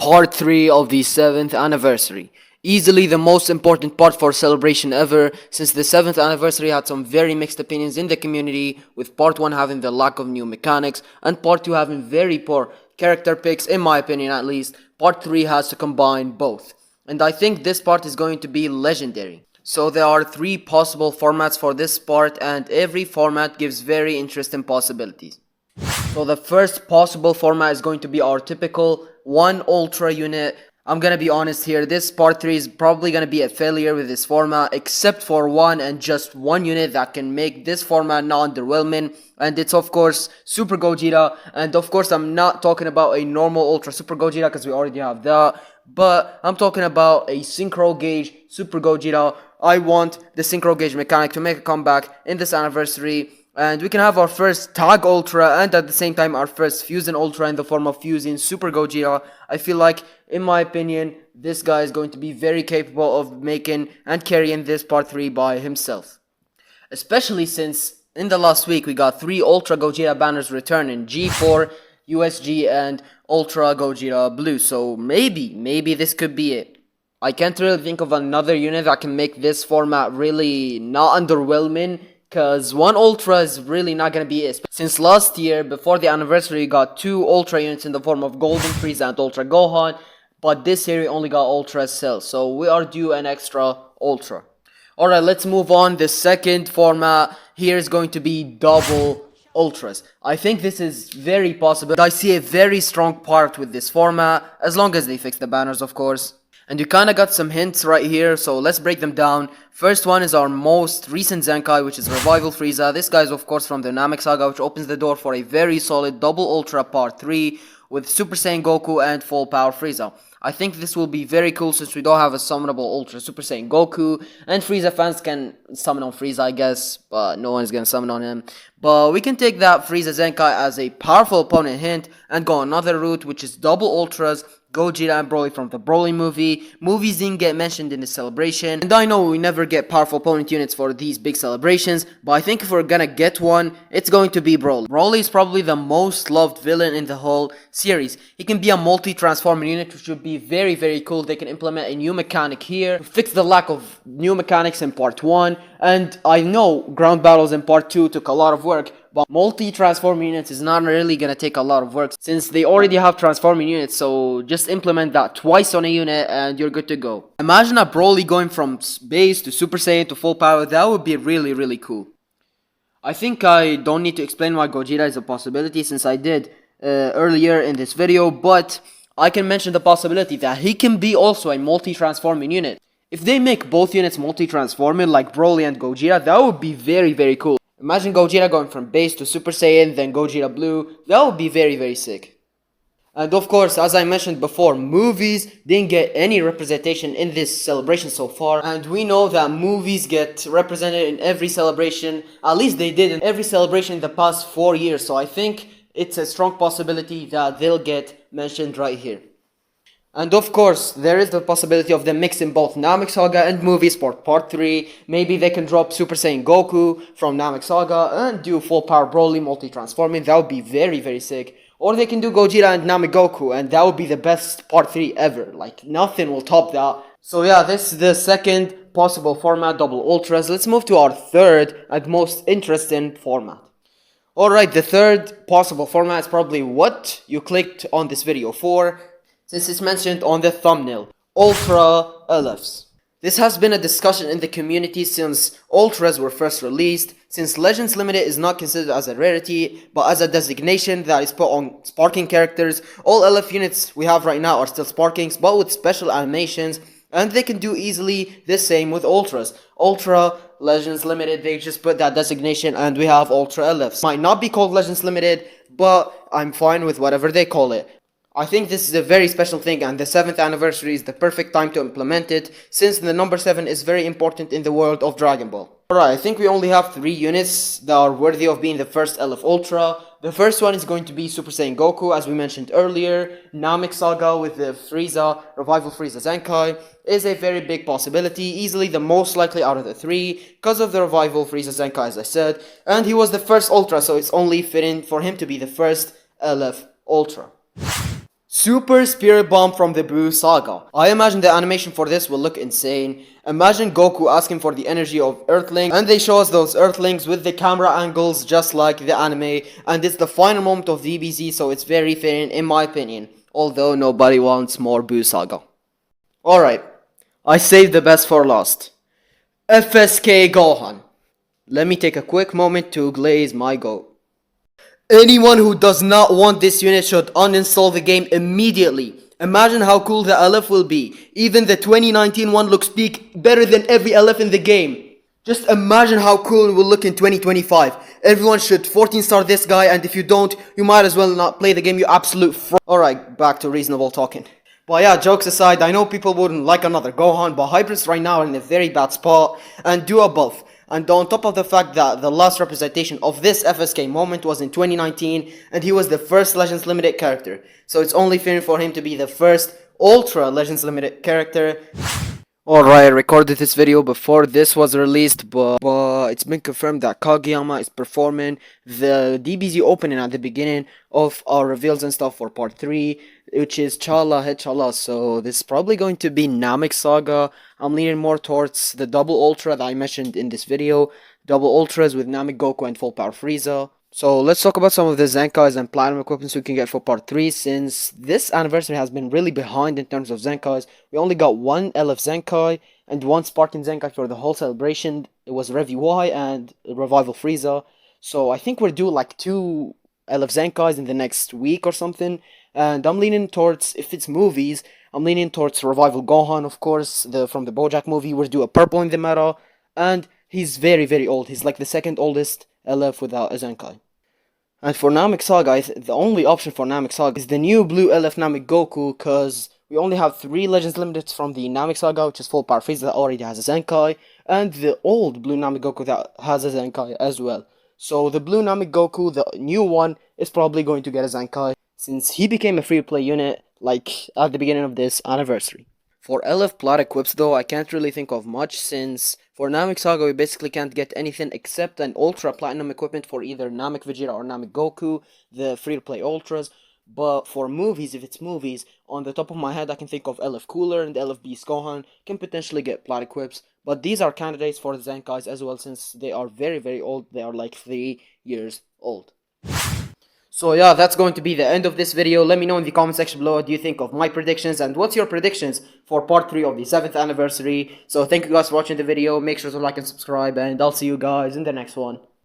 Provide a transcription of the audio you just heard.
part 3 of the 7th anniversary. Easily the most important part for celebration ever, since the 7th anniversary had some very mixed opinions in the community, with part 1 having the lack of new mechanics, and part 2 having very poor character picks, in my opinion at least. Part 3 has to combine both. And I think this part is going to be legendary. So there are 3 possible formats for this part, and every format gives very interesting possibilities. So the first possible format is going to be our typical 1 Ultra unit. I'm gonna be honest here, this part 3 is probably gonna be a failure with this format, except for one and just one unit that can make this format not underwhelming, and it's of course Super Gogeta. And of course I'm not talking about a normal Ultra Super Gogeta because we already have that, but I'm talking about a Synchro Gauge Super Gogeta. I want the Synchro Gauge mechanic to make a comeback in this anniversary, and we can have our first Tag Ultra and at the same time our first Fusion Ultra in the form of Fusing Super Gogeta. I feel like, in my opinion, this guy is going to be very capable of making and carrying this part 3 by himself. Especially since in the last week we got 3 Ultra Gogeta banners returning: G4, USG, and Ultra Gogeta Blue. So maybe this could be it. I can't really think of another unit that can make this format really not underwhelming, because 1 Ultra is really not gonna be it. Since last year, before the anniversary, we got 2 Ultra units in the form of Golden Frieza and Ultra Gohan, but this year we only got Ultra Cell, so we are due an extra Ultra. Alright, let's move on. The second format here is going to be double Ultras. I think this is very possible. I see a very strong part with this format, as long as they fix the banners, of course. And you kinda got some hints right here, so let's break them down. First one is our most recent Zenkai, which is Revival Frieza. This guy is of course from the NAMEK SAGA, which opens the door for a very solid double Ultra part 3 with Super Saiyan Goku and Full Power Frieza. I think this will be very cool since we don't have a summonable Ultra Super Saiyan Goku, and Frieza fans can summon on Frieza, I guess, but no one's gonna summon on him. But we can take that Frieza Zenkai as a powerful opponent hint and go another route, which is double Ultras, Gogeta and Broly from the Broly movie. Movies didn't get mentioned in the celebration, and I know we never get powerful opponent units for these big celebrations, but I think if we're gonna get one, it's going to be Broly. Broly is probably the most loved villain in the whole series. He can be a multi-transforming unit, which would be very cool. They can implement a new mechanic here to fix the lack of new mechanics in part 1, and I know ground battles in part 2 took a lot of work, but multi-transforming units is not really gonna take a lot of work since they already have transforming units, so just implement that twice on a unit and you're good to go. Imagine a Broly going from base to Super Saiyan to full power. That would be really cool. I think I don't need to explain why Gogeta is a possibility since I did earlier in this video, but I can mention the possibility that he can be also a multi-transforming unit. If they make both units multi-transforming like Broly and Gogeta, that would be very cool. Imagine Gogeta going from base to Super Saiyan, then Gogeta Blue. That would be very sick. And of course, as I mentioned before, movies didn't get any representation in this celebration so far. And we know that movies get represented in every celebration. At least they did in every celebration in the past 4 years. So I think it's a strong possibility that they'll get mentioned right here. And of course, there is the possibility of them mixing both NAMEK SAGA and movies for part 3. Maybe they can drop Super Saiyan Goku from NAMEK SAGA and do Full Power Broly multi-transforming. That would be very sick. Or they can do Gogeta and Namek Goku, and that would be the best part 3 ever. Like, nothing will top that. So yeah, this is the second possible format, double Ultras. Let's move to our third and most interesting format. Alright, the third possible format is probably what you clicked on this video for, since it's mentioned on the thumbnail: Ultra LFs. This has been a discussion in the community since Ultras were first released, since Legends Limited is not considered as a rarity, but as a designation that is put on sparking characters. All LF units we have right now are still sparkings, but with special animations, and they can do easily the same with Ultras. Ultra, Legends Limited, they just put that designation and we have Ultra LFs. Might not be called Legends Limited, but I'm fine with whatever they call it. I think this is a very special thing, and the 7th anniversary is the perfect time to implement it, since the number 7 is very important in the world of Dragon Ball. Alright, I think we only have 3 units that are worthy of being the first LF Ultra. The first one is going to be Super Saiyan Goku, as we mentioned earlier. NAMEK SAGA with the Frieza, Revival Frieza Zenkai, is a very big possibility, easily the most likely out of the 3, because of the Revival Frieza Zenkai, as I said. And he was the first Ultra, so it's only fitting for him to be the first LF Ultra. Super Spirit Bomb from the Buu Saga. I imagine the animation for this will look insane. Imagine Goku asking for the energy of Earthlings, and they show us those Earthlings with the camera angles just like the anime, and it's the final moment of DBZ, so it's very fitting in my opinion. Although nobody wants more Buu Saga. Alright, I saved the best for last. FSK Gohan. Let me take a quick moment to glaze my goat. Anyone who does not want this unit should uninstall the game immediately. Imagine how cool the LF will be. Even the 2019 one looks better than every LF in the game. Just imagine how cool it will look in 2025. Everyone should 14 star this guy, and if you don't, you might as well not play the game, you absolute Alright, back to reasonable talking. But yeah, jokes aside, I know people wouldn't like another Gohan, but Hybrids right now are in a very bad spot, and do above. And on top of the fact that the last representation of this FSK moment was in 2019, and he was the first Legends Limited character. So it's only fair for him to be the first Ultra Legends Limited character. Alright, I recorded this video before this was released, but it's been confirmed that Kageyama is performing the DBZ opening at the beginning of our reveals and stuff for part 3, which is Chala Hechala, so this is probably going to be NAMEK Saga. I'm leaning more towards the double ultra that I mentioned in this video, double ultras with Namek Goku and full power Frieza. So let's talk about some of the Zenkais and platinum equipments we can get for part 3, since this anniversary has been really behind in terms of Zenkais. We only got one LF Zenkai and one Spartan Zenkai for the whole celebration. It was Revi Y and Revival Frieza. So I think we're due like 2 LF Zenkais in the next week or something. And I'm leaning towards, if it's movies, I'm leaning towards Revival Gohan, of course, from the BoJack movie. We're due a purple in the meta. And he's very, very old. He's like the second oldest LF without a Zenkai. And for Namek Saga, the only option for Namek Saga is the new blue LF Namek Goku, because we only have 3 Legends Limiteds from the Namek Saga, which is full power Frieza that already has a Zenkai, and the old blue Namek Goku that has a Zenkai as well. So the blue Namek Goku, the new one, is probably going to get a Zenkai, since he became a free-to-play unit, like, at the beginning of this anniversary. For LF Plat equips though, I can't really think of much, since for Namek Saga we basically can't get anything except an Ultra Platinum equipment for either Namek Vegeta or Namek Goku, the free-to-play Ultras. But for movies, if it's movies, on the top of my head I can think of LF Cooler and LF Beast Gohan can potentially get Plat equips. But these are candidates for the Zenkais as well, since they are very, very old. They are like 3 years old. So yeah, that's going to be the end of this video. Let me know in the comment section below what do you think of my predictions, and what's your predictions for part 3 of the 7th anniversary. So thank you guys for watching the video. Make sure to like and subscribe, and I'll see you guys in the next one.